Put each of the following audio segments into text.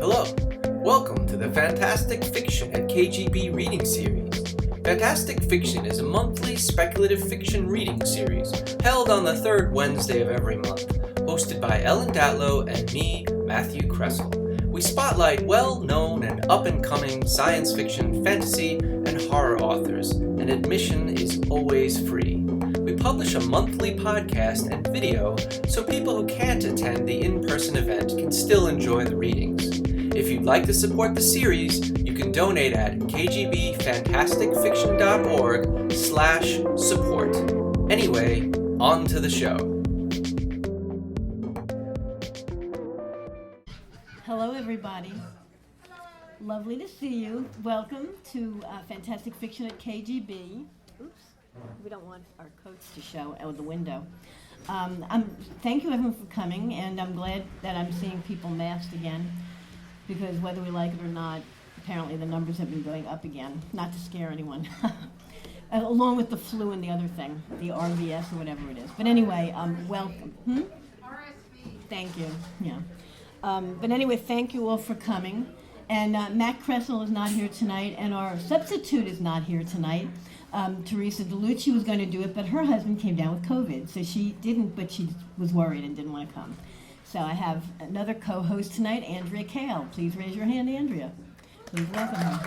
Hello, welcome to the Fantastic Fiction at KGB reading series. Fantastic Fiction is a monthly speculative fiction reading series held on the third Wednesday of every month, hosted by Ellen Datlow and me, Matthew Kressel. We spotlight well-known and up-and-coming science fiction, fantasy, and horror authors, and admission is always free. We publish a monthly podcast and video so people who can't attend the in-person event can still enjoy the readings. If you'd like to support the series, you can donate at kgbfantasticfiction.org/support. Anyway, on to the show. Hello, everybody. Lovely to see you. Welcome to Fantastic Fiction at KGB. Oops, we don't want our coats to show out the window. Thank you, everyone, for coming, and I'm glad that I'm seeing people masked again, because whether we like it or not, apparently the numbers have been going up again, not to scare anyone, along with the flu and the other thing, the RVS or whatever it is. But anyway, welcome. RSV. Thank you, yeah. But anyway, thank you all for coming. And Matt Kressel is not here tonight, and our substitute is not here tonight. Teresa DeLucci was going to do it, but her husband came down with COVID, so she didn't, but she was worried and didn't want to come. So I have another co-host tonight, Kadrey Cassandra. Please raise your hand, Andrea. Please welcome her.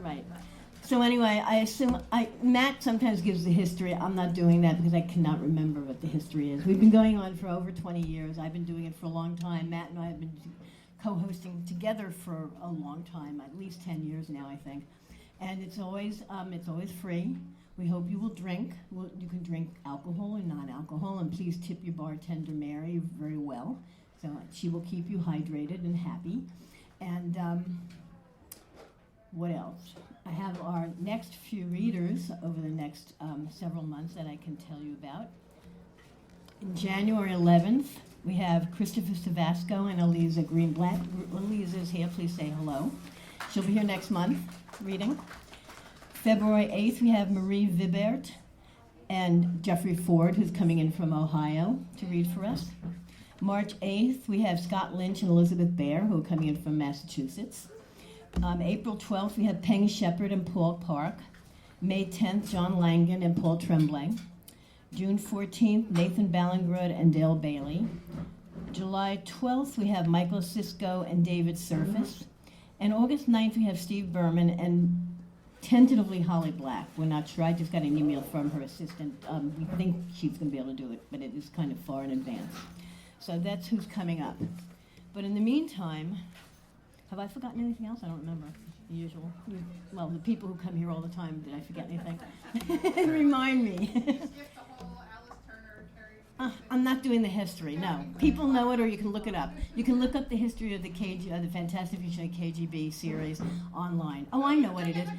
Right. So anyway, I assume Matt sometimes gives the history. I'm not doing that because I cannot remember what the history is. We've been going on for over 20 years. I've been doing it for a long time. Matt and I have been co-hosting together for a long time, at least 10 years now, I think. And it's always free. We hope you will drink. You can drink alcohol and non-alcohol, and please tip your bartender, Mary, very well. So she will keep you hydrated and happy. And what else? I have our next few readers over the next several months that I can tell you about. In January 11th, we have Christopher Savasco and Eliza Greenblatt. Eliza's here. Please say hello. She'll be here next month reading. February 8th, we have Marie Vibert and Jeffrey Ford, who's coming in from Ohio to read for us. March 8th, we have Scott Lynch and Elizabeth Baer, who are coming in from Massachusetts. April 12th, we have Peng Shepard and Paul Park. May 10th, John Langan and Paul Tremblay. June 14th, Nathan Ballingrud and Dale Bailey. July 12th, we have Michael Sisko and David Surface. And August 9th, we have Steve Berman and tentatively Holly Black. We're not sure. I just got an email from her assistant. We think she's going to be able to do it, but it is kind of far in advance. So that's who's coming up. But in the meantime, have I forgotten anything else? I don't remember. The usual. Well, the people who come here all the time, did I forget anything? Remind me. I'm not doing the history, no. People know it, or you can look it up. You can look up the history of the the Fantastic Fiction KGB series online. Oh, I know what it is.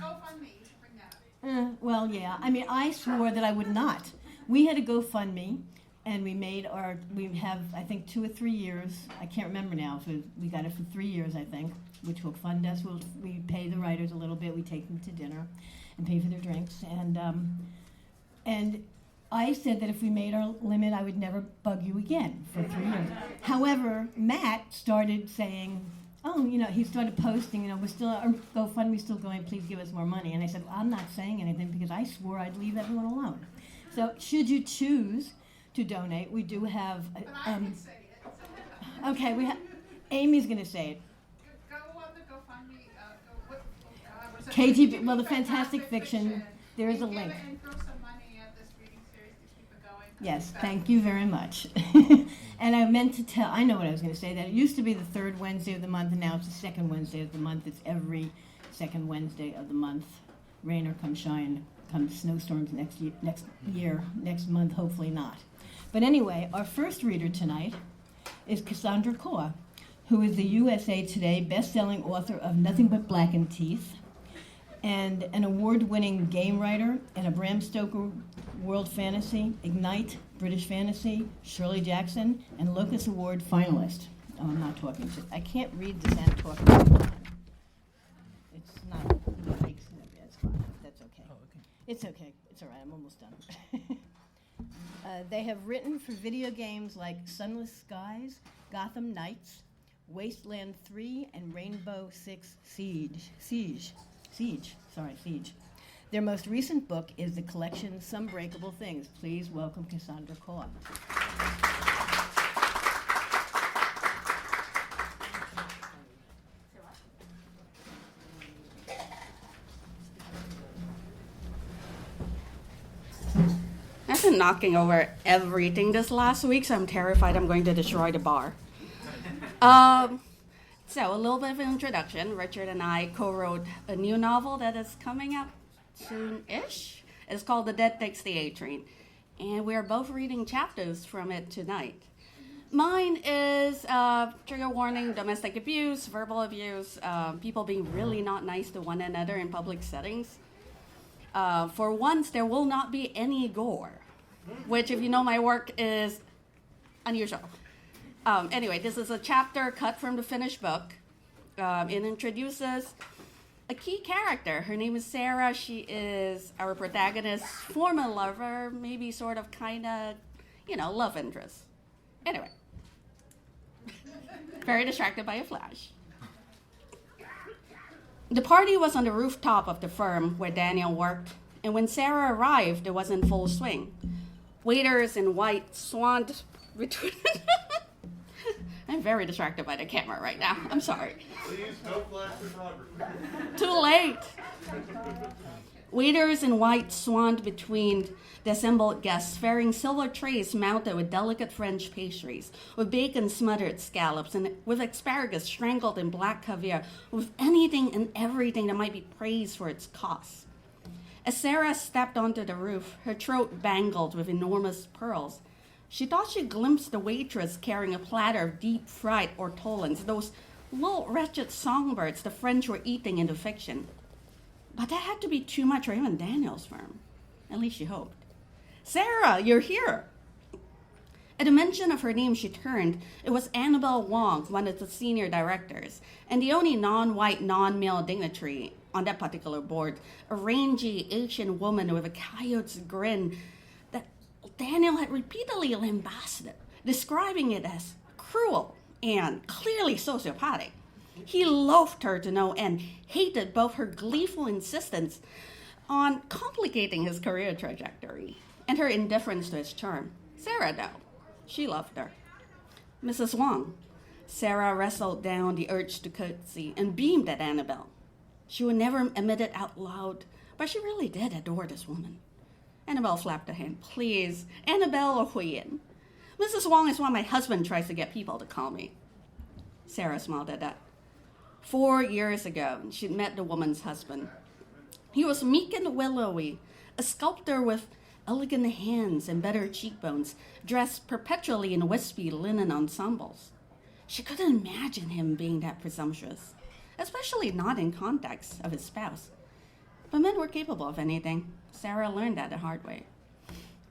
Well, yeah. I mean, I swore that I would not. We had a GoFundMe, and we have, I think, 2 or 3 years. I can't remember now. So we got it for 3 years, I think, which will fund us. We pay the writers a little bit. We take them to dinner and pay for their drinks. And I said that if we made our limit, I would never bug you again for 3 years. However, Matt started saying, he started posting, we're still, our GoFundMe's still going, please give us more money. And I said, well, I'm not saying anything because I swore I'd leave everyone alone. So should you choose to donate, we do have... But I can say it. Okay, Amy's going to say it. Go on the GoFundMe. KGB, well, the Fantastic Fiction, there is a link. And throw some money at this reading series to keep it going. Yes, thank you very much. And I meant to I know what I was going to say, that it used to be the third Wednesday of the month, and now it's the second Wednesday of the month. It's every second Wednesday of the month. Rain or come shine, come snowstorms next next month, hopefully not. But anyway, our first reader tonight is Cassandra Khaw, who is the USA Today best-selling author of Nothing But Blackened Teeth, and an award-winning game writer and a Bram Stoker World Fantasy, Ignyte, British Fantasy, Shirley Jackson, and Locus Award finalist. Oh, I'm not talking. I can't read this and talk at the same time. It's not. It's fine. That's okay. Oh, okay. It's okay. It's all right. I'm almost done. They have written for video games like Sunless Skies, Gotham Knights, Wasteland 3, and Rainbow Six Siege. Their most recent book is the collection Some Breakable Things. Please welcome Cassandra Khaw. I've been knocking over everything this last week, so I'm terrified I'm going to destroy the bar. So a little bit of an introduction. Richard and I co-wrote a new novel that is coming out soon-ish. It's called The Dead Takes the A Train, and we are both reading chapters from it tonight. Mine is trigger warning, domestic abuse, verbal abuse, people being really not nice to one another in public settings. For once, there will not be any gore, which, if you know my work, is unusual. Anyway, this is a chapter cut from the finished book. It introduces a key character. Her name is Sarah. She is our protagonist's former lover, maybe sort of kind of, love interest. Anyway, very distracted by a flash. The party was on the rooftop of the firm where Daniel worked, and when Sarah arrived, it was in full swing. Waiters in white swanned between... I'm very distracted by the camera right now. I'm sorry. Please don't flash photography. Too late. Waiters in white swanned between the assembled guests, bearing silver trays mounted with delicate French pastries, with bacon smothered scallops, and with asparagus strangled in black caviar, with anything and everything that might be praised for its cost. As Sarah stepped onto the roof, her throat bangled with enormous pearls, she thought she glimpsed the waitress carrying a platter of deep-fried ortolans, those little wretched songbirds the French were eating in the fiction. But that had to be too much for even Daniel's firm. At least she hoped. "Sarah, you're here!" At the mention of her name, she turned. It was Annabelle Wong, one of the senior directors, and the only non-white, non-male dignitary on that particular board, a rangy Asian woman with a coyote's grin that Daniel had repeatedly lambasted, describing it as cruel and clearly sociopathic. He loathed her to no end, hated both her gleeful insistence on complicating his career trajectory and her indifference to his charm. Sarah, though, she loved her. "Mrs. Wong." Sarah wrestled down the urge to curtsy and beamed at Annabelle. She would never admit it out loud, but she really did adore this woman. Annabelle flapped her hand. "Please, Annabelle or Huyen. Mrs. Wong is what my husband tries to get people to call me." Sarah smiled at that. 4 years ago, she'd met the woman's husband. He was meek and willowy, a sculptor with elegant hands and better cheekbones, dressed perpetually in wispy linen ensembles. She couldn't imagine him being that presumptuous, especially not in context of his spouse. But men were capable of anything. Sarah learned that the hard way.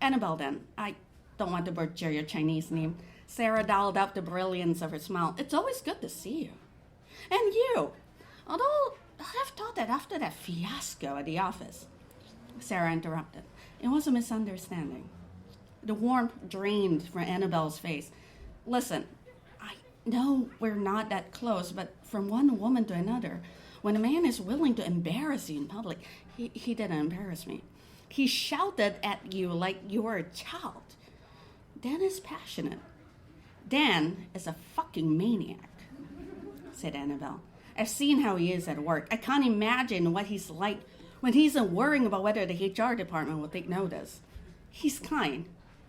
"Annabelle, then. I don't want to butcher your Chinese name." Sarah dialed up the brilliance of her smile. "It's always good to see you. And you. Although I've thought that after that fiasco at the office." Sarah interrupted. It was a misunderstanding. The warmth drained from Annabelle's face. "Listen, I know we're not that close, but from one woman to another, when a man is willing to embarrass you in public, he didn't embarrass me. He shouted at you like you were a child. Dan is passionate. Dan is a fucking maniac," said Annabelle. "I've seen how he is at work. I can't imagine what he's like when he isn't worrying about whether the HR department will take notice." "He's kind,"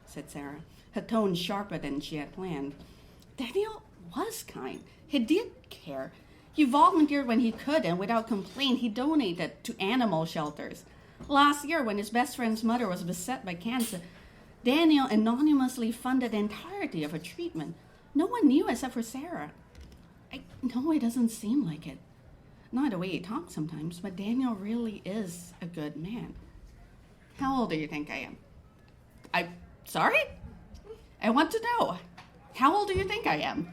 said Sarah, her tone sharper than she had planned. Daniel was kind. He did care. He volunteered when he could, and without complaint, he donated to animal shelters. Last year, when his best friend's mother was beset by cancer, Daniel anonymously funded the entirety of her treatment. No one knew except for Sarah. I know it doesn't seem like it. Not the way he talks sometimes, but Daniel really is a good man. How old do you think I am? Sorry? I want to know. How old do you think I am?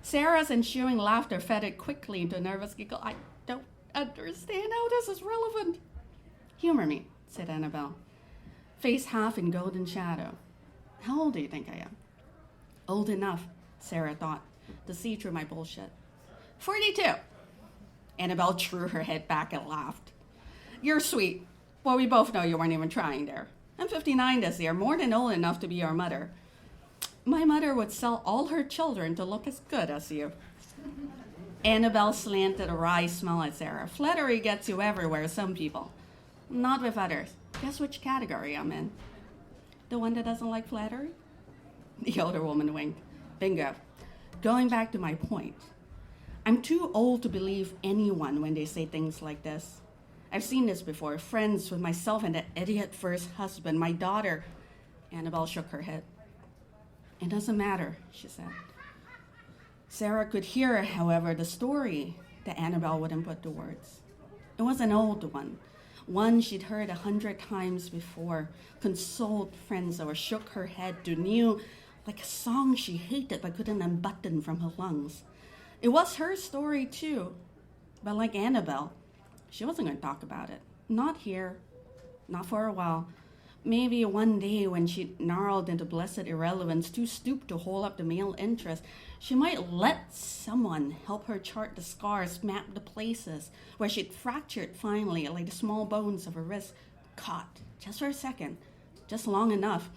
Sarah's ensuing laughter faded quickly into a nervous giggle. "I don't understand how this is relevant." "Humor me," said Annabelle, face half in golden shadow. How old do you think I am? Old enough, Sarah thought, to see through my bullshit. 42. Annabelle threw her head back and laughed. You're sweet. Well, we both know you weren't even trying there. I'm 59 this year, more than old enough to be your mother. My mother would sell all her children to look as good as you. Annabelle slanted a wry smile at Sarah. Flattery gets you everywhere, some people. Not with others. Guess which category I'm in? The one that doesn't like flattery? The older woman winked. Bingo. Going back to my point. I'm too old to believe anyone when they say things like this. I've seen this before. Friends with myself and that idiot first husband, my daughter. Annabelle shook her head. It doesn't matter, she said. Sarah could hear, however, the story that Annabelle wouldn't put to words. It was an old one she'd heard 100 times before, consoled friends or shook her head to new, like a song she hated but couldn't unbutton from her lungs. It was her story too, but like Annabelle, she wasn't going to talk about it. Not here, not for a while. Maybe one day when she gnarled into blessed irrelevance, too stooped to hold up the male interest, she might let someone help her chart the scars, map the places where she'd fractured finally, like the small bones of her wrist, caught, just for a second, just long enough,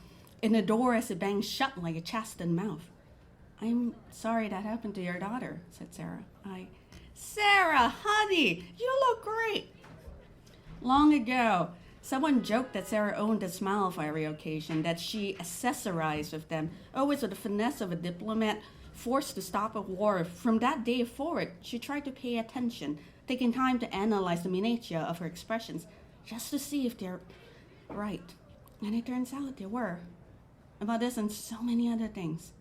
in the door as it banged shut like a chastened mouth. I'm sorry that happened to your daughter, said Sarah. Sarah, honey, you look great. Long ago, someone joked that Sarah owned a smile for every occasion, that she accessorized with them, always with the finesse of a diplomat forced to stop a war. From that day forward, she tried to pay attention, taking time to analyze the minutiae of her expressions, just to see if they're right. And it turns out they were. About this and so many other things,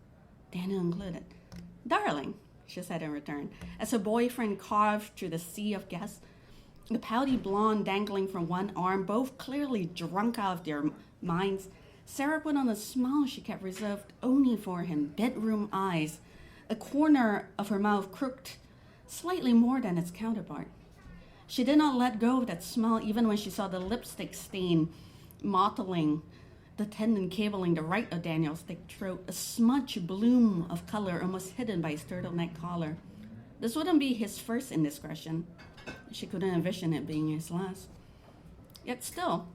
Daniel included. Darling, she said in return, as her boyfriend carved through the sea of guests, the pouty blonde dangling from one arm, both clearly drunk out of their minds. Sarah put on a smile she kept reserved only for him, bedroom eyes, a corner of her mouth crooked slightly more than its counterpart. She did not let go of that smile even when she saw the lipstick stain mottling the tendon cabling the right of Daniel's thick throat, a smudge bloom of color almost hidden by his turtleneck collar. This wouldn't be his first indiscretion. She couldn't envision it being his last. Yet still,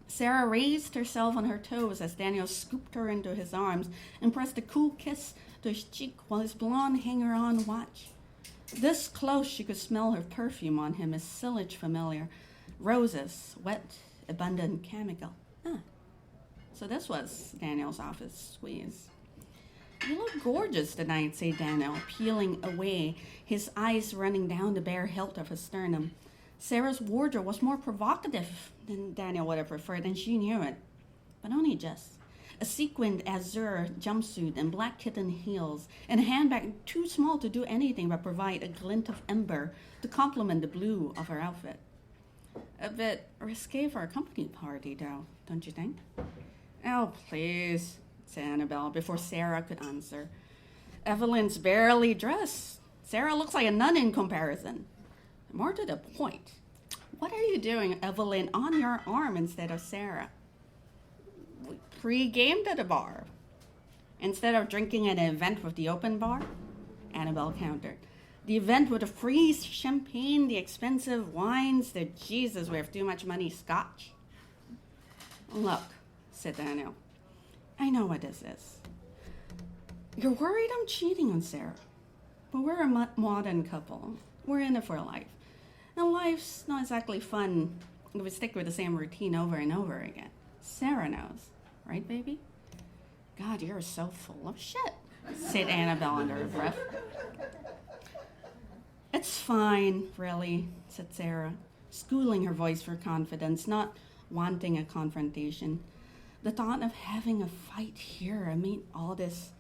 Sarah raised herself on her toes as Daniel scooped her into his arms and pressed a cool kiss to his cheek while his blonde hanger-on watched. This close, she could smell her perfume on him, his silage familiar. Roses, wet, abundant chemical. So this was Daniel's office squeeze. You look gorgeous tonight, said Daniel, peeling away, his eyes running down the bare hilt of his sternum. Sarah's wardrobe was more provocative than Daniel would have preferred, and she knew it. But only just. A sequined azure jumpsuit and black kitten heels, and a handbag too small to do anything but provide a glint of ember to complement the blue of her outfit. A bit risque for a company party, though, don't you think? Oh, please, said Annabelle, before Sarah could answer. Evelyn's barely dressed. Sarah looks like a nun in comparison. More to the point, what are you doing, Evelyn, on your arm instead of Sarah? We pre-gamed at a bar. Instead of drinking at an event with the open bar, Annabelle countered. The event with the free champagne, the expensive wines, the Jesus, we have too much money scotch. Look, said Daniel, I know what this is. You're worried I'm cheating on Sarah. But we're a modern couple. We're in it for life. And life's not exactly fun if we stick with the same routine over and over again. Sarah knows. Right, baby? God, you're so full of shit, said Annabelle under her breath. It's fine, really, said Sarah, schooling her voice for confidence, not wanting a confrontation. The thought of having a fight here amid all this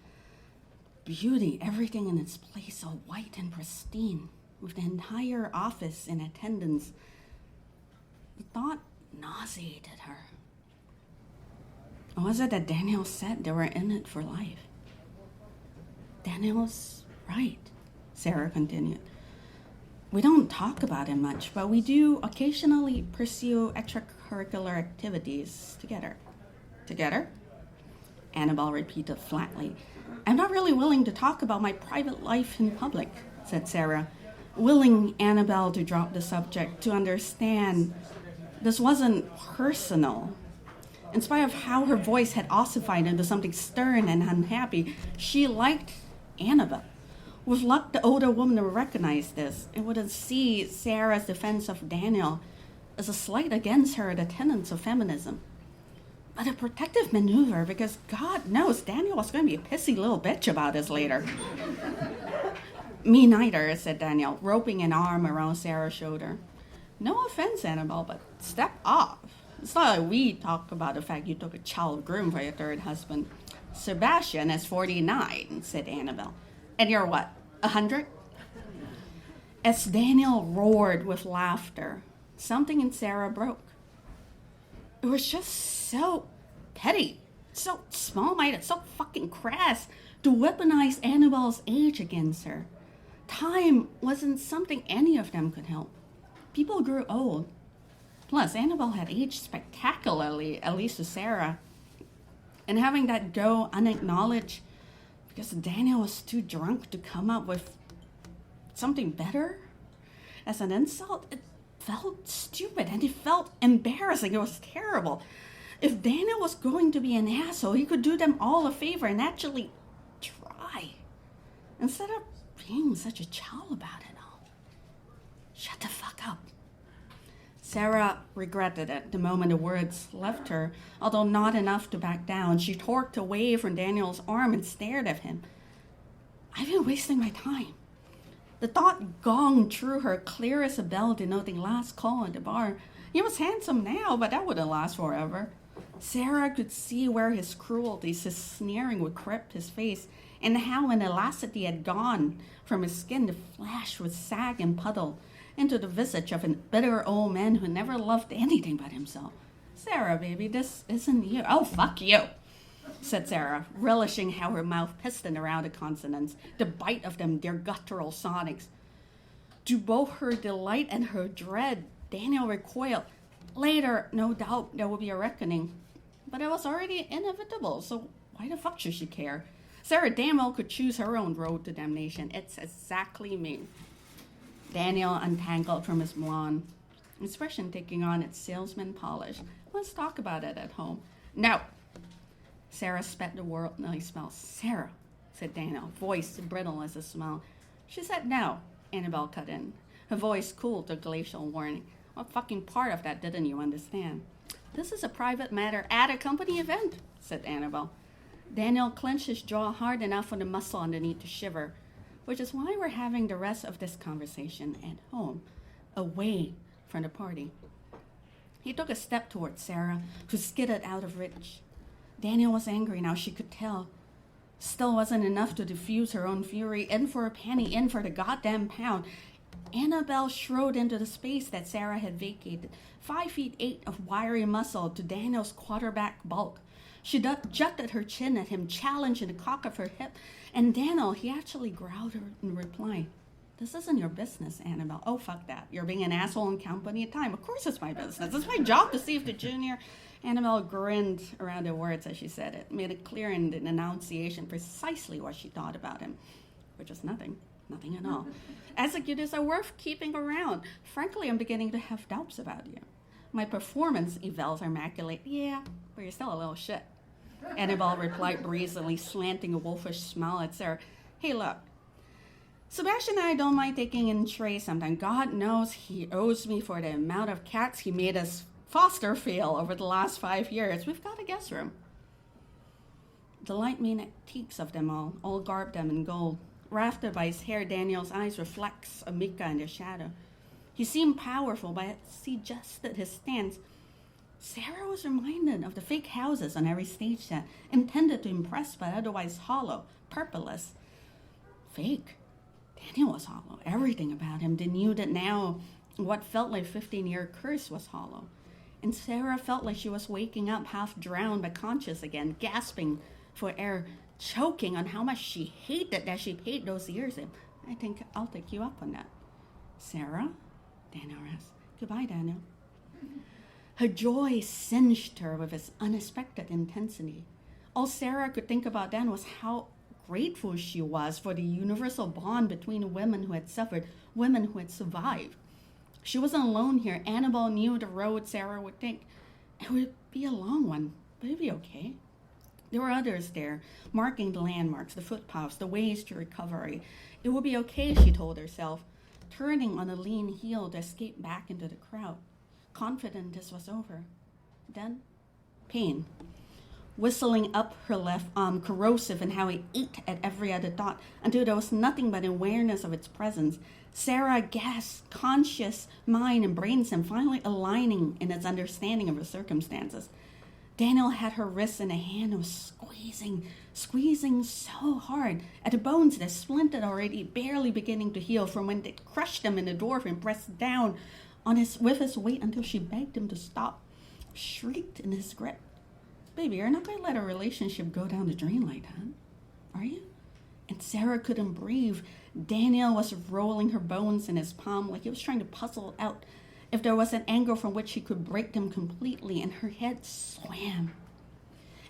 beauty, everything in its place, all white and pristine, with the entire office in attendance, the thought nauseated her. Or was it that Daniel said they were in it for life? Daniel's right, Sarah continued. We don't talk about it much, but we do occasionally pursue extracurricular activities together. Together? Annabelle repeated flatly. I'm not really willing to talk about my private life in public, said Sarah, willing Annabelle to drop the subject, to understand this wasn't personal. In spite of how her voice had ossified into something stern and unhappy, she liked Annabelle. With luck, the older woman would recognize this and would see Sarah's defense of Daniel as a slight against her the tenets of feminism. But a protective maneuver, because God knows Daniel was going to be a pissy little bitch about this later. Me neither, said Daniel, roping an arm around Sarah's shoulder. No offense, Annabelle, but step off. It's not like we talk about the fact you took a child groom for your third husband. Sebastian is 49, said Annabelle. And you're what, 100? As Daniel roared with laughter, something in Sarah broke. It was just so petty, so small-minded, so fucking crass to weaponize Annabelle's age against her. Time wasn't something any of them could help. People grew old. Plus, Annabelle had aged spectacularly, at least to Sarah. And having that go unacknowledged because Daniel was too drunk to come up with something better as an insult, it felt stupid and it felt embarrassing. It was terrible. If Daniel was going to be an asshole, he could do them all a favor and actually try, instead of being such a child about it all. Shut the fuck up. Sarah regretted it the moment the words left her, although not enough to back down. She torqued away from Daniel's arm and stared at him. I've been wasting my time. The thought gonged through her clear as a bell denoting last call at the bar. He was handsome now, but that wouldn't last forever. Sarah could see where his cruelties, his sneering would creep his face, and how an elasticity had gone from his skin. The flesh would sag and puddle into the visage of a bitter old man who never loved anything but himself. Sarah, baby, this isn't you. Oh, fuck you, said Sarah, relishing how her mouth pistoned around the consonants, the bite of them, their guttural sonics. To both her delight and her dread, Daniel recoiled. Later, no doubt, there would be a reckoning. But it was already inevitable, so why the fuck should she care? Sarah damn well could choose her own road to damnation. It's exactly me. Daniel untangled from his blonde, expression taking on its salesman polish. Let's talk about it at home. No. Sarah spat the worldly smell. Sarah, said Daniel, voice brittle as a smile. She said no, Annabelle cut in, her voice cool to glacial warning. What fucking part of that didn't you understand? This is a private matter at a company event, said Annabelle. Daniel clenched his jaw hard enough for the muscle underneath to shiver, which is why we're having the rest of this conversation at home, away from the party. He took a step towards Sarah, who skidded out of reach. Daniel was angry now, she could tell. Still wasn't enough to diffuse her own fury. In for a penny, in for the goddamn pound. Annabelle strode into the space that Sarah had vacated, 5'8" of wiry muscle to Daniel's quarterback bulk. She jutted her chin at him, challenging the cock of her hip, and Daniel, he actually growled her in reply. This isn't your business, Annabelle. Oh, fuck that. You're being an asshole in company at time. Of course it's my business. It's my job to see if the junior... Annabelle grinned around her words as she said it, made it clear in the enunciation precisely what she thought about him, which was nothing at all. Executives are worth keeping around. Frankly, I'm beginning to have doubts about you. My performance evals are immaculate. Yeah, but you're still a little shit. Annabelle replied breezily, slanting a wolfish smile at Sarah. Hey, look. Sebastian and I don't mind taking in Trey sometime. God knows he owes me for the amount of cats he made us foster fail over the last 5 years. We've got a guest room. The light main antiques of them all garbed them in gold. Rafted by his hair, Daniel's eyes reflects Amika in the shadow. He seemed powerful, but as he adjusted his stance, Sarah was reminded of the fake houses on every stage set, intended to impress but otherwise hollow, purposeless. Fake. Daniel was hollow. Everything about him denuded now. What felt like 15-year curse was hollow. And Sarah felt like she was waking up half drowned but conscious again, gasping for air, choking on how much she hated that she paid those years in. I think I'll take you up on that. Sarah? Daniel asked. Goodbye, Daniel. Her joy singed her with its unexpected intensity. All Sarah could think about then was how grateful she was for the universal bond between women who had suffered, women who had survived. She wasn't alone here. Annabelle knew the road Sarah would take. It would be a long one, but it'd be okay. There were others there, marking the landmarks, the footpaths, the ways to recovery. It would be okay, she told herself, turning on a lean heel to escape back into the crowd, confident this was over. Then, pain. Whistling up her left arm, corrosive in how it ate at every other thought, until there was nothing but awareness of its presence. Sarah gasped, conscious mind and brain stem finally aligning in its understanding of her circumstances. Daniel had her wrists in a hand and was squeezing so hard at the bones that splintered already, barely beginning to heal from when they crushed him in the door and pressed down with his weight until she begged him to stop, shrieked in his grip. Baby, you're not going to let our relationship go down the drain like that, are you? And Sarah couldn't breathe. Daniel was rolling her bones in his palm like he was trying to puzzle out if there was an angle from which he could break them completely, and her head swam.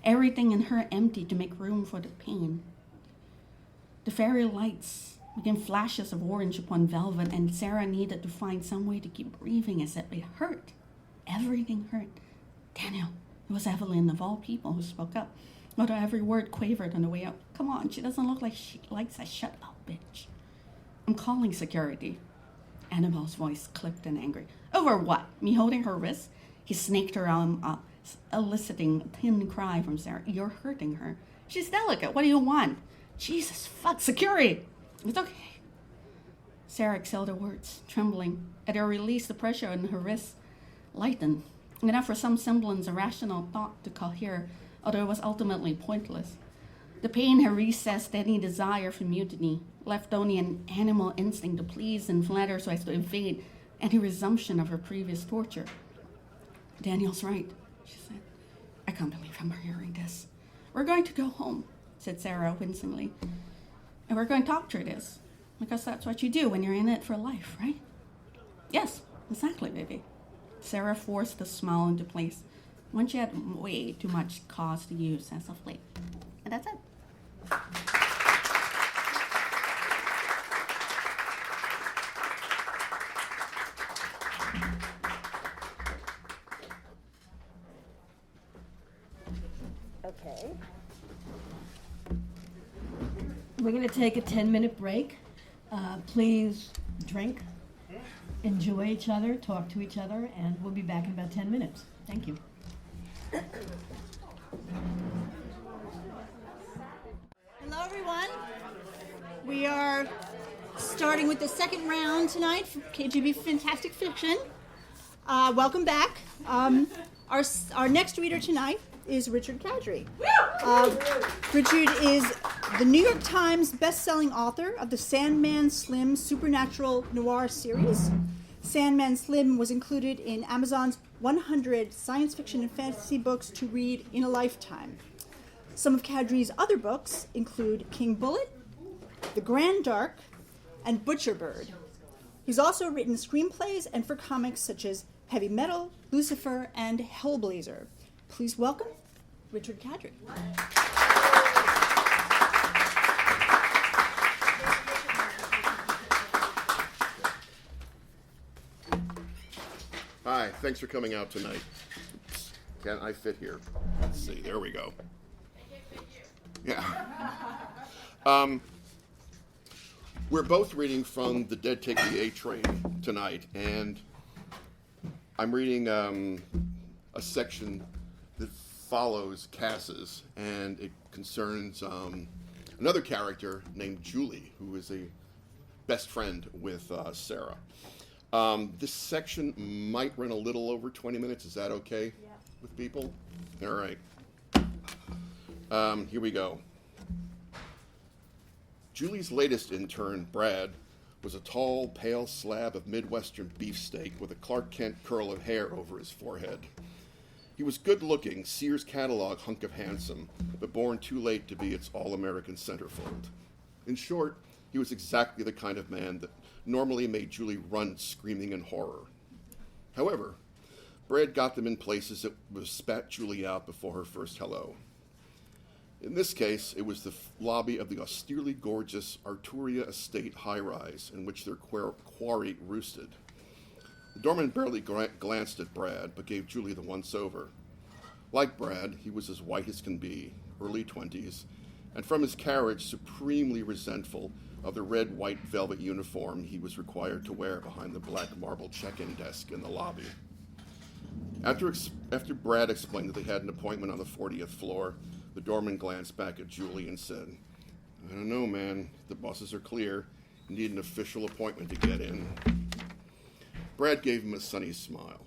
Everything in her emptied to make room for the pain. The fairy lights became flashes of orange upon velvet, and Sarah needed to find some way to keep breathing as if it hurt. Everything hurt. Daniel, it was Evelyn of all people who spoke up, although every word quavered on the way out. Come on, she doesn't look like she likes a shut up, bitch. I'm calling security. Annabelle's voice clipped and angry. Over what? Me holding her wrist? He snaked her arm up, eliciting a thin cry from Sarah. You're hurting her. She's delicate. What do you want? Jesus, fuck, security. It's okay. Sarah exhaled her words, trembling. At her release, the pressure on her wrist lightened, enough for some semblance of rational thought to cohere, although it was ultimately pointless. The pain had recessed any desire for mutiny, left only an animal instinct to please and flatter so as to evade any resumption of her previous torture. Daniel's right, she said. I can't believe I'm hearing this. We're going to go home, said Sarah wincingly. And we're going to talk through this, because that's what you do when you're in it for life, right? Yes, exactly, baby. Sarah forced a smile into place, one she had way too much cause to use as of late. And that's it. Okay. We're going to take a 10-minute break. Please drink, enjoy each other, talk to each other, and we'll be back in about 10 minutes. Thank you. Hello, everyone. We are starting with the second round tonight for KGB Fantastic Fiction. Welcome back. Our next reader tonight is Richard Kadrey. Richard is the New York Times best-selling author of the Sandman Slim Supernatural Noir series. Sandman Slim was included in Amazon's 100 science fiction and fantasy books to read in a lifetime. Some of Kadrey's other books include King Bullet, The Grand Dark, and Butcher Bird. He's also written screenplays and for comics such as Heavy Metal, Lucifer, and Hellblazer. Please welcome Richard Kadrey. Hi, thanks for coming out tonight. Oops, can I fit here? Let's see, there we go. Yeah. We're both reading from The Dead Take the A Train tonight, and I'm reading a section that follows Cass's, and it concerns another character named Julie, who is a best friend with Sarah. This section might run a little over 20 minutes. Is that okay with people? All right. Here we go. Julie's latest intern, Brad, was a tall, pale slab of Midwestern beefsteak with a Clark Kent curl of hair over his forehead. He was good-looking, Sears catalog hunk of handsome, but born too late to be its all-American centerfold. In short, he was exactly the kind of man that normally made Julie run screaming in horror. However, Brad got them in places that would have spat Julie out before her first hello. In this case, it was the lobby of the austerely gorgeous Arturia Estate high-rise in which their quarry roosted. The doorman barely glanced at Brad, but gave Julie the once-over. Like Brad, he was as white as can be, early 20s, and from his carriage supremely resentful of the red-white velvet uniform he was required to wear behind the black marble check-in desk in the lobby. After Brad explained that they had an appointment on the 40th floor, the doorman glanced back at Julie and said, "I don't know, man. The buses are clear. You need an official appointment to get in." Brad gave him a sunny smile.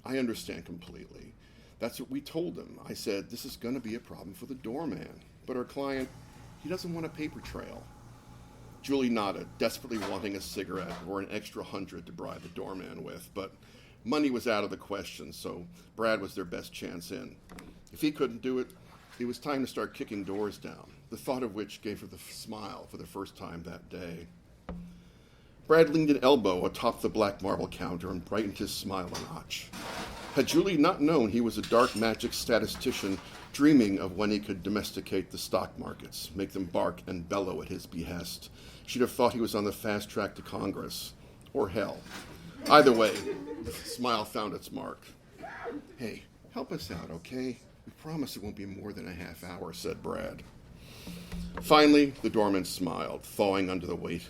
"I understand completely. That's what we told him. I said, this is going to be a problem for the doorman. But our client, he doesn't want a paper trail." Julie nodded, desperately wanting a cigarette or an extra 100 to bribe the doorman with, but money was out of the question, so Brad was their best chance in. If he couldn't do it, it was time to start kicking doors down, the thought of which gave her the smile for the first time that day. Brad leaned an elbow atop the black marble counter and brightened his smile a notch. Had Julie not known he was a dark magic statistician dreaming of when he could domesticate the stock markets, make them bark and bellow at his behest, she'd have thought he was on the fast track to Congress, or hell. Either way, the smile found its mark. "Hey, help us out, okay? We promise it won't be more than a half hour," said Brad. Finally, the doorman smiled, thawing under the weight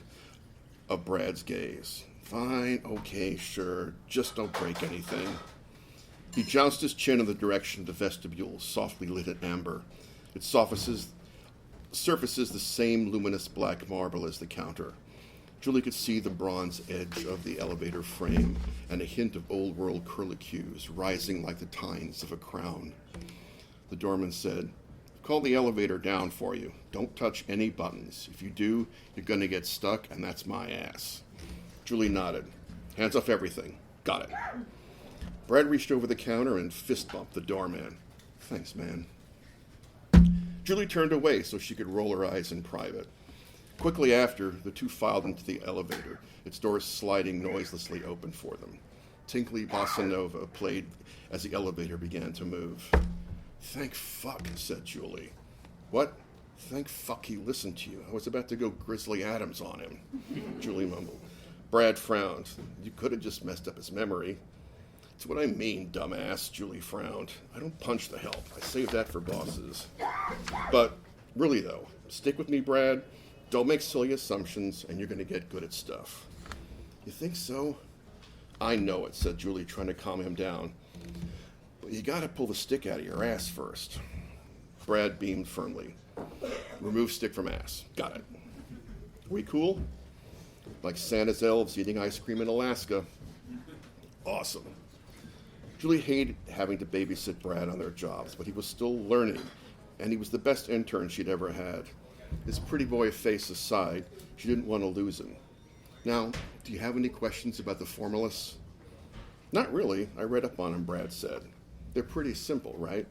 of Brad's gaze. "Fine, okay, sure, just don't break anything." He jounced his chin in the direction of the vestibule, softly lit at amber. It surfaces the same luminous black marble as the counter. Julie could see the bronze edge of the elevator frame and a hint of old-world curlicues rising like the tines of a crown. The doorman said, "Call the elevator down for you. Don't touch any buttons. If you do, you're going to get stuck, and that's my ass." Julie nodded. "Hands off everything. Got it." Brad reached over the counter and fist-bumped the doorman. "Thanks, man." Julie turned away so she could roll her eyes in private. Quickly after, the two filed into the elevator, its doors sliding noiselessly open for them. Tinkly bossa nova played as the elevator began to move. "Thank fuck," said Julie. "What?" "Thank fuck he listened to you. I was about to go Grizzly Adams on him," Julie mumbled. Brad frowned. "You could have just messed up his memory." "It's what I mean, dumbass," Julie frowned. "I don't punch the help. I save that for bosses. But really, though, stick with me, Brad. Don't make silly assumptions, and you're going to get good at stuff." "You think so?" "I know it," said Julie, trying to calm him down. "But you got to pull the stick out of your ass first." Brad beamed firmly. "Remove stick from ass. Got it. We cool?" "Like Santa's elves eating ice cream in Alaska." "Awesome." Julie hated having to babysit Brad on their jobs, but he was still learning, and he was the best intern she'd ever had. His pretty boy face aside, she didn't want to lose him. "Now, do you have any questions about the formalists?" "Not really. I read up on them," Brad said. "They're pretty simple, right?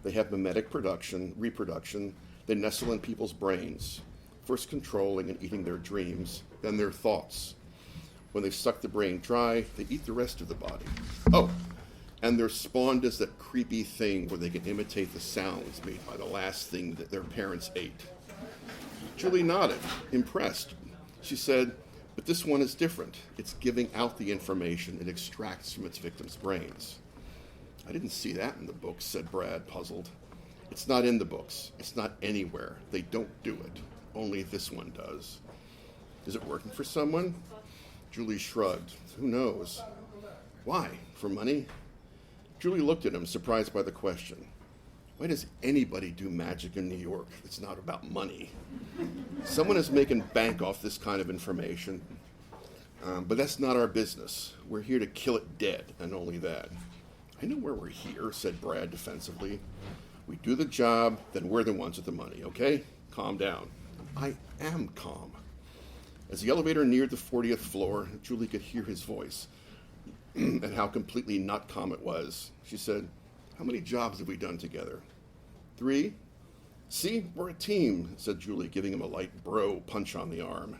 They have mimetic reproduction, they nestle in people's brains, first controlling and eating their dreams, then their thoughts. When they suck the brain dry, they eat the rest of the body. Oh, and they're spawned as that creepy thing where they can imitate the sounds made by the last thing that their parents ate." Julie nodded, impressed. She said, "But this one is different. It's giving out the information it extracts from its victims' brains." "I didn't see that in the books," said Brad, puzzled. "It's not in the books. It's not anywhere. They don't do it. Only this one does." "Is it working for someone?" Julie shrugged. "Who knows?" "Why? For money?" Julie looked at him, surprised by the question. Why does anybody do magic in New York? It's not about money. Someone is making bank off this kind of information, but that's not our business. We're here to kill it dead, and only that. "I know where we're here," said Brad defensively. "We do the job, then we're the ones with the money, okay? Calm down." "I am calm." As the elevator neared the 40th floor, Julie could hear his voice, and how completely not calm it was. She said, "How many jobs have we done together?" "3. "See, we're a team," said Julie, giving him a light bro punch on the arm.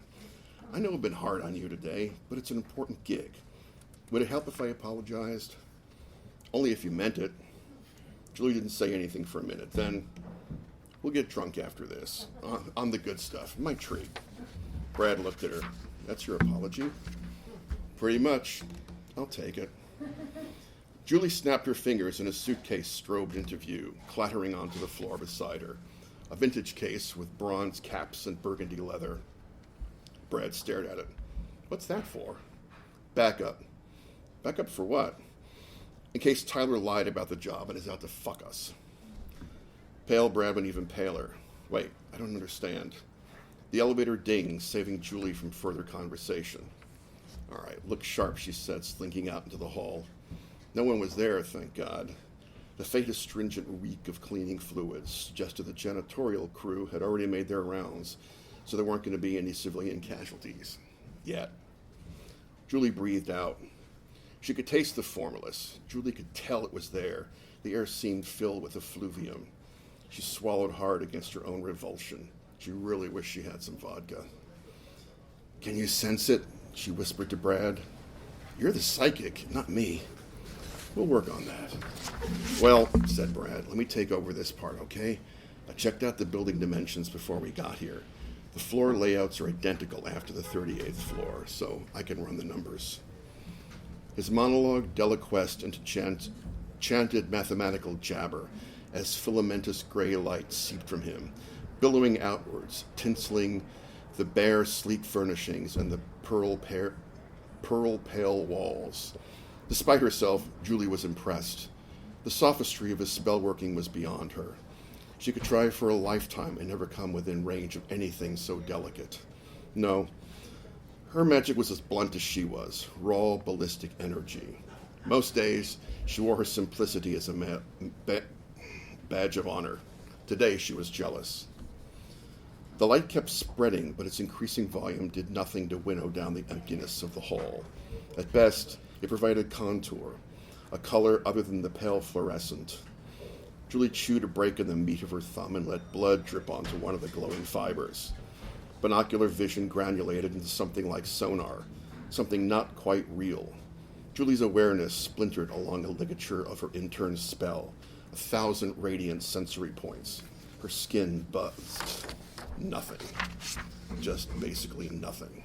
"I know I've been hard on you today, but it's an important gig. Would it help if I apologized?" "Only if you meant it." Julie didn't say anything for a minute. Then, We'll get drunk after this, on the good stuff. My treat. Brad looked at her. That's your apology? Pretty much. I'll take it. Julie snapped her fingers and a suitcase strobed into view, clattering onto the floor beside her. A vintage case with bronze caps and burgundy leather. Brad stared at it. What's that for? Backup. Backup for what? In case Tyler lied about the job and is out to fuck us. Pale Brad went even paler. Wait, I don't understand. The elevator dinged, saving Julie from further conversation. All right, look sharp, she said, slinking out into the hall. No one was there, thank God. The faint astringent reek of cleaning fluids suggested the janitorial crew had already made their rounds, so there weren't going to be any civilian casualties. Yet. Julie breathed out. She could taste the formless. Julie could tell it was there. The air seemed filled with effluvium. She swallowed hard against her own revulsion. She really wished she had some vodka. Can you sense it? She whispered to Brad. You're the psychic, not me. We'll work on that. Well, said Brad, let me take over this part, okay? I checked out the building dimensions before we got here. The floor layouts are identical after the 38th floor, so I can run the numbers. His monologue deliquesced into chanted mathematical jabber as filamentous gray light seeped from him, billowing outwards, tinseling the bare, sleek furnishings and the pearl pale walls. Despite herself, Julie was impressed. The sophistry of his spell-working was beyond her. She could try for a lifetime and never come within range of anything so delicate. No, her magic was as blunt as she was, raw, ballistic energy. Most days, she wore her simplicity as a badge of honor. Today, she was jealous. The light kept spreading, but its increasing volume did nothing to winnow down the emptiness of the hall. At best, it provided contour, a color other than the pale fluorescent. Julie chewed a break in the meat of her thumb and let blood drip onto one of the glowing fibers. Binocular vision granulated into something like sonar, something not quite real. Julie's awareness splintered along the ligature of her intern's spell, 1,000 radiant sensory points. Her skin buzzed. Nothing. Just basically nothing.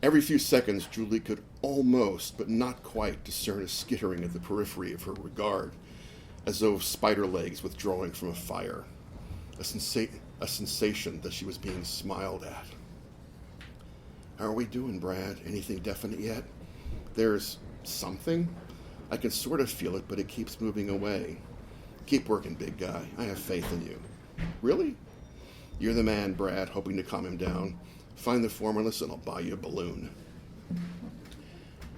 Every few seconds, Julie could almost, but not quite, discern a skittering at the periphery of her regard, as though of spider legs withdrawing from a fire. A sensation that she was being smiled at. How are we doing, Brad? Anything definite yet? There's something. I can sort of feel it, but it keeps moving away. Keep working, big guy. I have faith in you. Really? You're the man, Brad, hoping to calm him down. Find the formless and I'll buy you a balloon.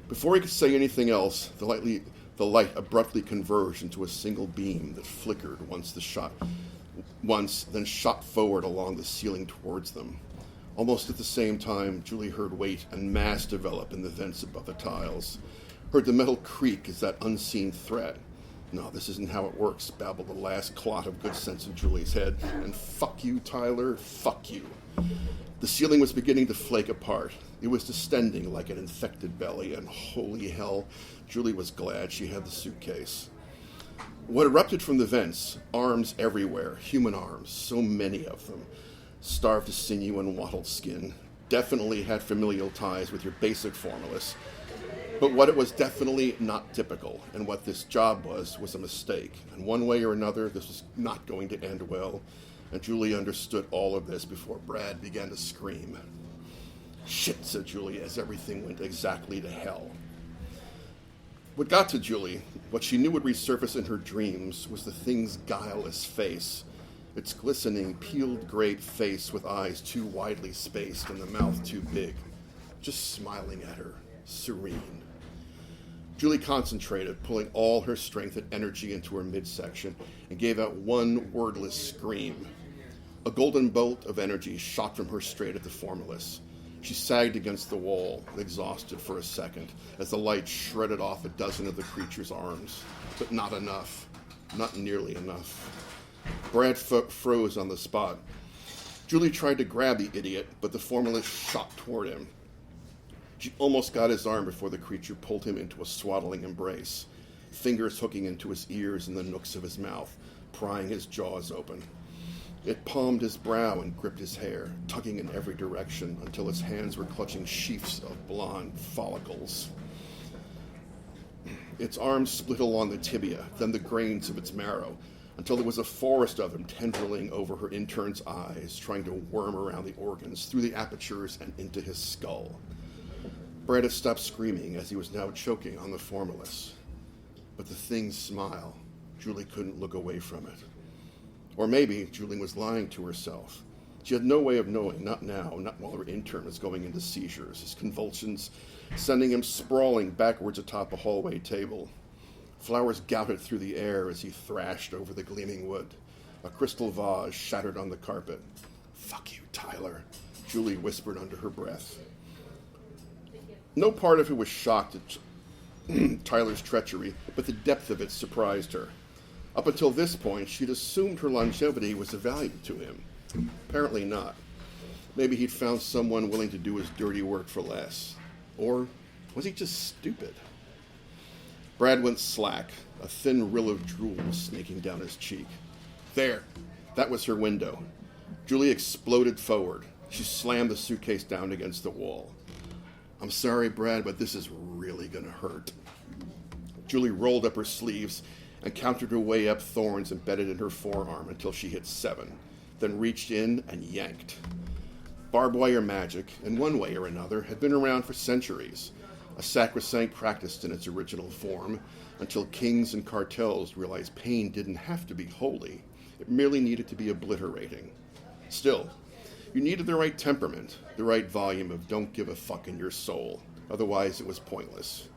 Before he could say anything else, the light abruptly converged into a single beam that flickered then shot forward along the ceiling towards them. Almost at the same time, Julie heard weight and mass develop in the vents above the tiles. Heard the metal creak as that unseen threat. No, this isn't how it works, babbled the last clot of good sense in Julie's head. And fuck you, Tyler, fuck you. The ceiling was beginning to flake apart. It was distending like an infected belly, and holy hell, Julie was glad she had the suitcase. What erupted from the vents, arms everywhere, human arms, so many of them, starved to sinew and wattled skin, definitely had familial ties with your basic formless. But what it was definitely not typical, and what this job was a mistake. And one way or another, this was not going to end well, and Julie understood all of this before Brad began to scream. Shit, said Julie, as everything went exactly to hell. What got to Julie, what she knew would resurface in her dreams, was the thing's guileless face. Its glistening, peeled grape face with eyes too widely spaced and the mouth too big. Just smiling at her, serene. Julie concentrated, pulling all her strength and energy into her midsection, and gave out one wordless scream. A golden bolt of energy shot from her straight at the formless. She sagged against the wall, exhausted for a second, as the light shredded off a dozen of the creature's arms. But not enough. Not nearly enough. Brad froze on the spot. Julie tried to grab the idiot, but the formless shot toward him. She almost got his arm before the creature pulled him into a swaddling embrace, fingers hooking into his ears and the nooks of his mouth, prying his jaws open. It palmed his brow and gripped his hair, tugging in every direction until his hands were clutching sheafs of blonde follicles. Its arms split along the tibia, then the grains of its marrow, until there was a forest of them tendriling over her intern's eyes, trying to worm around the organs, through the apertures and into his skull. Brad had stopped screaming as he was now choking on the formalists. But the thing's smile, Julie couldn't look away from it. Or maybe Julie was lying to herself. She had no way of knowing, not now, not while her intern was going into seizures, his convulsions sending him sprawling backwards atop a hallway table. Flowers gouted through the air as he thrashed over the gleaming wood. A crystal vase shattered on the carpet. "Fuck you, Tyler," Julie whispered under her breath. No part of her was shocked at Tyler's treachery, but the depth of it surprised her. Up until this point, she'd assumed her longevity was of value to him. Apparently not. Maybe he'd found someone willing to do his dirty work for less. Or was he just stupid? Brad went slack, a thin rill of drool snaking down his cheek. There! That was her window. Julie exploded forward. She slammed the suitcase down against the wall. "I'm sorry, Brad, but this is really gonna hurt." Julie rolled up her sleeves and counted her way up thorns embedded in her forearm until she hit 7, then reached in and yanked. Barbed wire magic, in one way or another, had been around for centuries, a sacrosanct practiced in its original form, until kings and cartels realized pain didn't have to be holy. It merely needed to be obliterating. Still, you needed the right temperament, the right volume of don't give a fuck in your soul. Otherwise, it was pointless.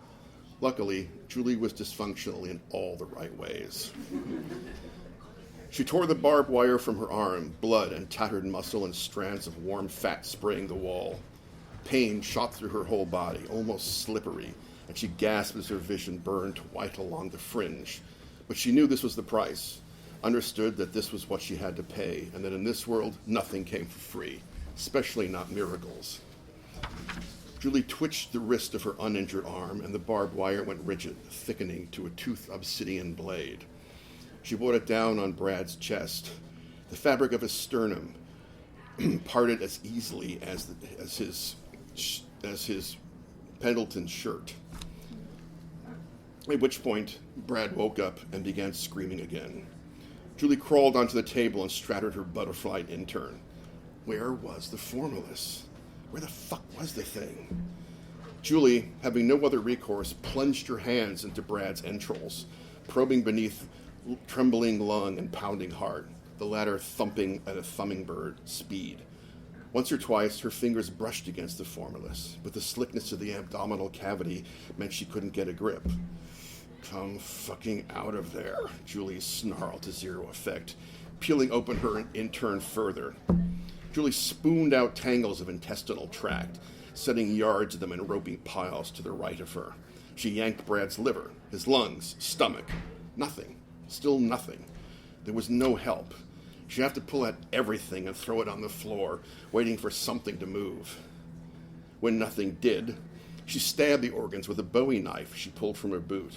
Luckily, Julie was dysfunctional in all the right ways. She tore the barbed wire from her arm, blood and tattered muscle and strands of warm fat spraying the wall. Pain shot through her whole body, almost slippery, and she gasped as her vision burned white along the fringe. But she knew this was the price, understood that this was what she had to pay, and that in this world, nothing came for free, especially not miracles. Julie twitched the wrist of her uninjured arm, and the barbed wire went rigid, thickening to a toothed obsidian blade. She brought it down on Brad's chest. The fabric of his sternum parted as easily as his Pendleton shirt. At which point, Brad woke up and began screaming again. Julie crawled onto the table and straddled her butterfly intern. Where was the formalist? Where the fuck was the thing? Julie, having no other recourse, plunged her hands into Brad's entrails, probing beneath trembling lung and pounding heart, the latter thumping at a hummingbird speed. Once or twice, her fingers brushed against the formalist, but the slickness of the abdominal cavity meant she couldn't get a grip. "Come fucking out of there," Julie snarled to zero effect, peeling open her intern further. Julie spooned out tangles of intestinal tract, setting yards of them in ropey piles to the right of her. She yanked Brad's liver, his lungs, stomach. Nothing. Still nothing. There was no help. She'd have to pull out everything and throw it on the floor, waiting for something to move. When nothing did, she stabbed the organs with a Bowie knife she pulled from her boot.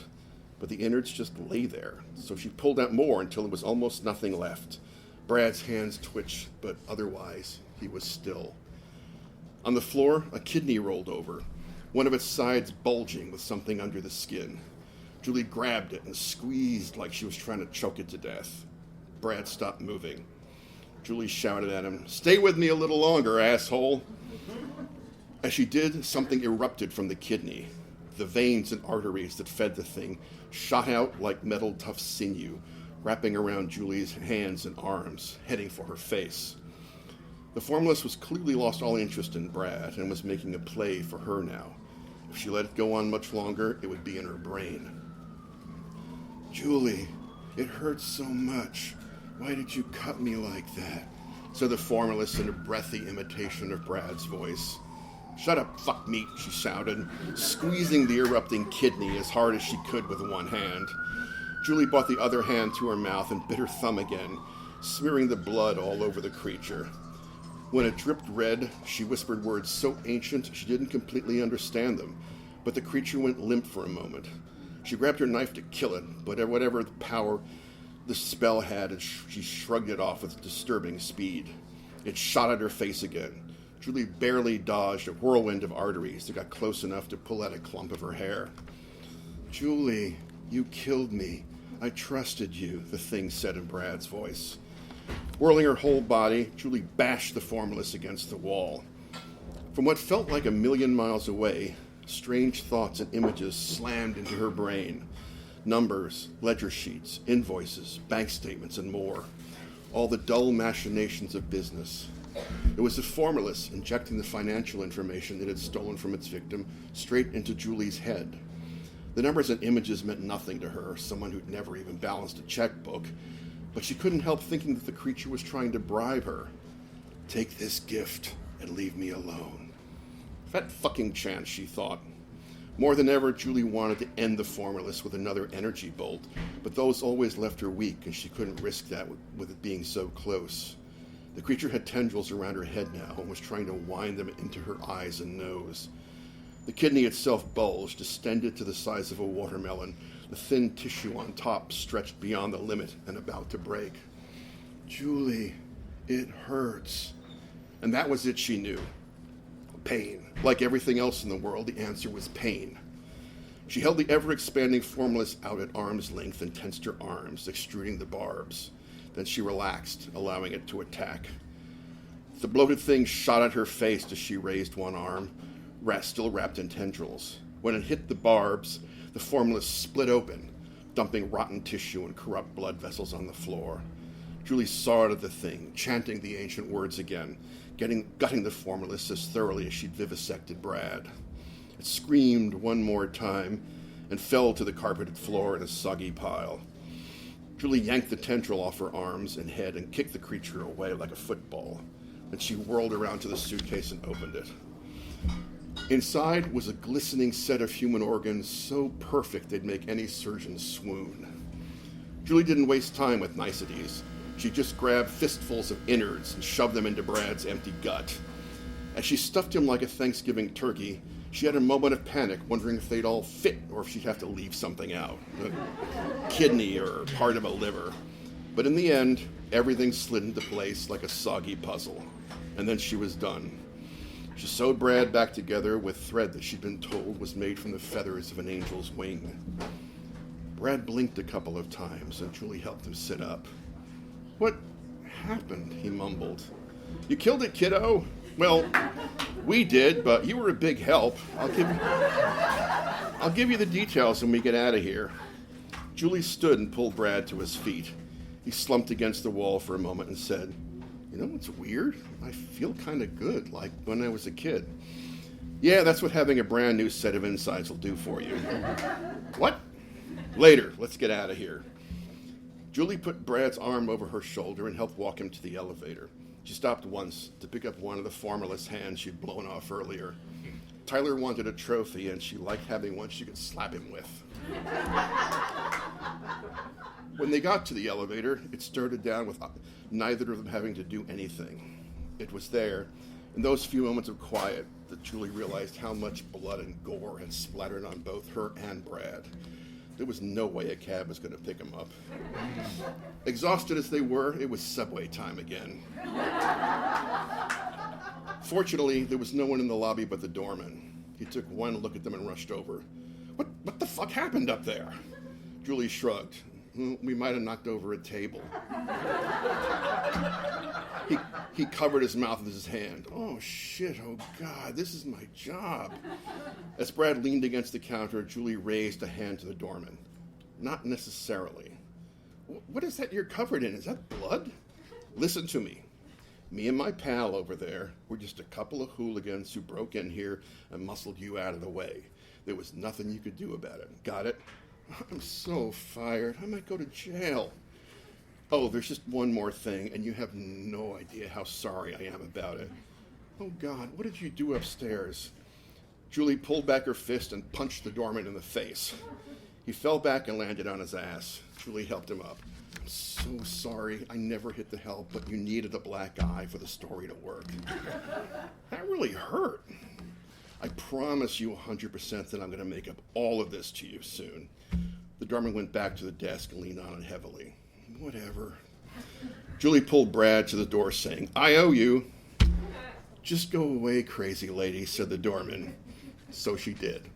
But the innards just lay there, so she pulled out more until there was almost nothing left. Brad's hands twitched, but otherwise, he was still. On the floor, a kidney rolled over, one of its sides bulging with something under the skin. Julie grabbed it and squeezed like she was trying to choke it to death. Brad stopped moving. Julie shouted at him, "Stay with me a little longer, asshole." As she did, something erupted from the kidney. The veins and arteries that fed the thing shot out like metal-tough sinew, wrapping around Julie's hands and arms, heading for her face. The formalist was clearly lost all interest in Brad and was making a play for her now. If she let it go on much longer, it would be in her brain. "Julie, it hurts so much. Why did you cut me like that?" said the formalist in a breathy imitation of Brad's voice. "Shut up, fuck meat," she shouted, squeezing the erupting kidney as hard as she could with one hand. Julie brought the other hand to her mouth and bit her thumb again, smearing the blood all over the creature. When it dripped red, she whispered words so ancient she didn't completely understand them, but the creature went limp for a moment. She grabbed her knife to kill it, but whatever power the spell had, and she shrugged it off with disturbing speed. It shot at her face again. Julie barely dodged a whirlwind of arteries that got close enough to pull out a clump of her hair. "Julie, you killed me. I trusted you," the thing said in Brad's voice. Whirling her whole body, Julie bashed the formless against the wall. From what felt like a million miles away, strange thoughts and images slammed into her brain. Numbers, ledger sheets, invoices, bank statements, and more. All the dull machinations of business. It was the formless injecting the financial information it had stolen from its victim straight into Julie's head. The numbers and images meant nothing to her, someone who'd never even balanced a checkbook, but she couldn't help thinking that the creature was trying to bribe her. "Take this gift and leave me alone." Fat fucking chance, she thought. More than ever, Julie wanted to end the formless with another energy bolt, but those always left her weak, and she couldn't risk that with it being so close. The creature had tendrils around her head now and was trying to wind them into her eyes and nose. The kidney itself bulged, distended to the size of a watermelon, the thin tissue on top stretched beyond the limit and about to break. "Julie, it hurts." And that was it, she knew. Pain. Like everything else in the world, the answer was pain. She held the ever-expanding formless out at arm's length and tensed her arms, extruding the barbs. Then she relaxed, allowing it to attack. The bloated thing shot at her face as she raised one arm, still wrapped in tendrils. When it hit the barbs, the formless split open, dumping rotten tissue and corrupt blood vessels on the floor. Julie sawed at the thing, chanting the ancient words again, gutting the formless as thoroughly as she'd vivisected Brad. It screamed one more time and fell to the carpeted floor in a soggy pile. Julie yanked the tendril off her arms and head and kicked the creature away like a football. Then she whirled around to the suitcase and opened it. Inside was a glistening set of human organs so perfect they'd make any surgeon swoon. Julie didn't waste time with niceties. She just grabbed fistfuls of innards and shoved them into Brad's empty gut. As she stuffed him like a Thanksgiving turkey, she had a moment of panic, wondering if they'd all fit or if she'd have to leave something out, a kidney or part of a liver. But in the end, everything slid into place like a soggy puzzle, and then she was done. She sewed Brad back together with thread that she'd been told was made from the feathers of an angel's wing. Brad blinked a couple of times, and Julie helped him sit up. "What happened?" he mumbled. "You killed it, kiddo." "Well, we did, but you were a big help. I'll give you the details when we get out of here." Julie stood and pulled Brad to his feet. He slumped against the wall for a moment and said, "You know what's weird? I feel kind of good, like when I was a kid." "Yeah, that's what having a brand new set of insides will do for you." "What?" "Later. Let's get out of here." Julie put Brad's arm over her shoulder and helped walk him to the elevator. She stopped once to pick up one of the formless hands she'd blown off earlier. Tyler wanted a trophy, and she liked having one she could slap him with. When they got to the elevator, it started down with neither of them having to do anything. It was there, in those few moments of quiet, that Julie realized how much blood and gore had splattered on both her and Brad. There was no way a cab was going to pick him up. Exhausted as they were, it was subway time again. Fortunately, there was no one in the lobby but the doorman. He took one look at them and rushed over. What the fuck happened up there?" Julie shrugged. "We might have knocked over a table." He covered his mouth with his hand. "Oh, shit, oh, God, this is my job." As Brad leaned against the counter, Julie raised a hand to the doorman. "Not necessarily." "What is that you're covered in? Is that blood?" "Listen to me. Me and my pal over there were just a couple of hooligans who broke in here and muscled you out of the way. There was nothing you could do about it. Got it?" "I'm so fired. I might go to jail." "Oh, there's just one more thing, and you have no idea how sorry I am about it." "Oh, God, what did you do upstairs?" Julie pulled back her fist and punched the doorman in the face. He fell back and landed on his ass. Julie helped him up. "I'm so sorry. I never hit the help, but you needed a black eye for the story to work." "That really hurt." "I promise you 100% that I'm going to make up all of this to you soon." The doorman went back to the desk and leaned on it heavily. whatever. Julie pulled Brad to the door, saying, "I owe you." "Just go away, crazy lady," said the doorman. So she did.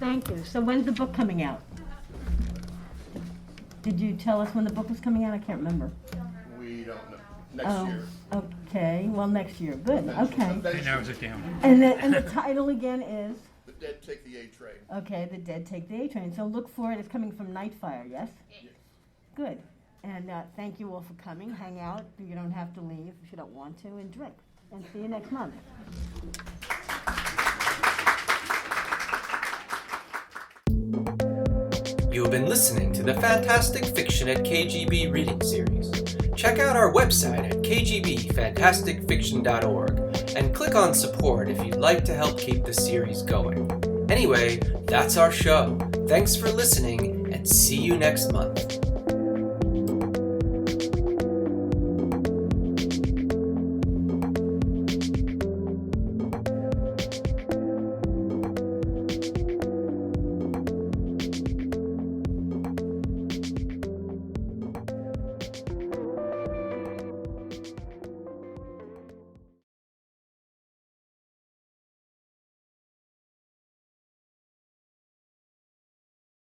Thank you. So when's the book coming out? Did you tell us when the book was coming out? I can't remember. We don't know. Next year. Okay. Well, next year. Good. Okay. He narrows it down. And the title again is? The Dead Take the A Train. Okay, The Dead Take the A Train. So look for it. It's coming from Nightfire, yes? Yes. Good. And thank you all for coming. Hang out. You don't have to leave if you don't want to. And drink. And see you next month. You have been listening to the Fantastic Fiction at KGB reading series. Check out our website at kgbfantasticfiction.org and click on support if you'd like to help keep the series going. Anyway, that's our show. Thanks for listening and see you next month.